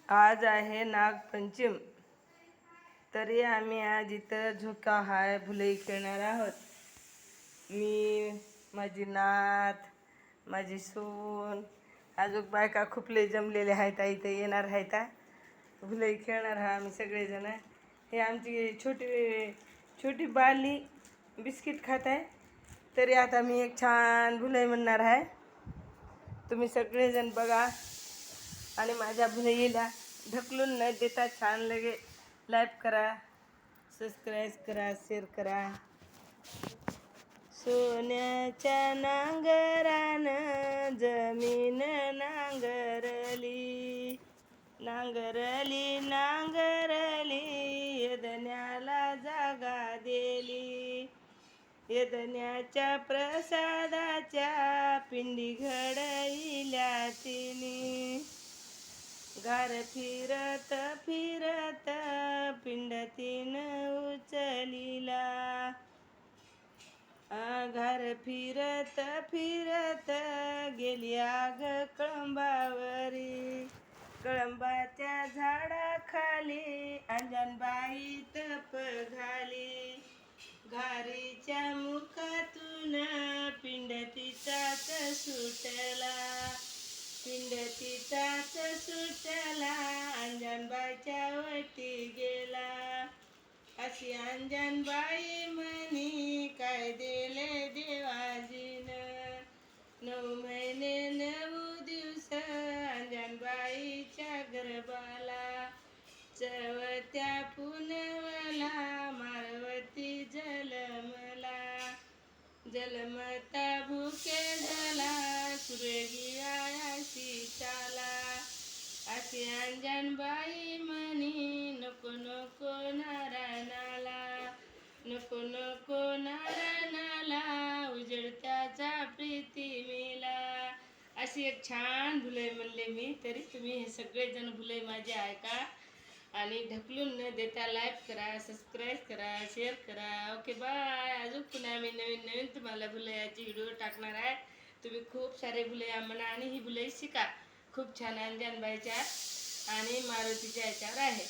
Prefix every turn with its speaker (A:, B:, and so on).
A: आज आहे नागपंचम. तरी आम्ही आज इथं झोका हाय भुलई खेळणार आहोत. मी, माझी नात, माझी सून, अजून बायका खूप लय जमलेले आहेत. इथे येणार आहेत. भुलई खेळणार हा आम्ही सगळेजण. हे आमची छोटी छोटी बाली बिस्किट खात आहे. तरी आता मी एक छान भुलई म्हणणार आहे. तुम्ही सगळेजण बघा आणि माझ्या भुलईला ढकलून न देता छान लगे लाईक करा, सबस्क्राईब करा, शेअर करा. सोन्याच्या नांगरानं जमीन नांगरली, नांगरली नांगरली यदन्याला जागा दिली. यदन्याच्या प्रसादाच्या पिंडी घडविल्या तिने. घार फिरत फिरत पिंड तिनं उचलिला. घार फिरत फिरत गेली आग कळंबावरी. कळंबाच्या झाडाखाली अंजनबाई तप घाली. घारीच्या मुखातून पिंड तिचाच सुटला. पिंड तिचाच सुटला अंजनबाईच्या वटी गेला. अशी अंजनबाई म्हणी काय दिले देवाजीनं. 9 महिने 9 दिवस अंजनबाईच्या गर्भाला. चवत्या पुनवला मारवती जलमला. जलमता भुके झाला सुरेगी आयाशी चाला. अशी अंजनबाई म्हणी नको नको नारायणाला. नको नको नारायणाला उजळत्याचा प्रीती मिला. अशी एक छान भुलई म्हणले मी. तरी तुम्ही हे सगळेजण भुलई माझे ऐका आणि ढकलून न देता लाईक करा, सबस्क्राईब करा, शेअर करा. Okay bye. अजून पुन्हा मी नवीन नवीन तुम्हाला भुलयाची व्हिडिओ टाकणार आहे. तुम्ही खूप सारे भुलया म्हणा आणि ही भुलई शिका. खूप छान अंजनबाईच्या आणि मारुतीच्या याच्यावर आहे.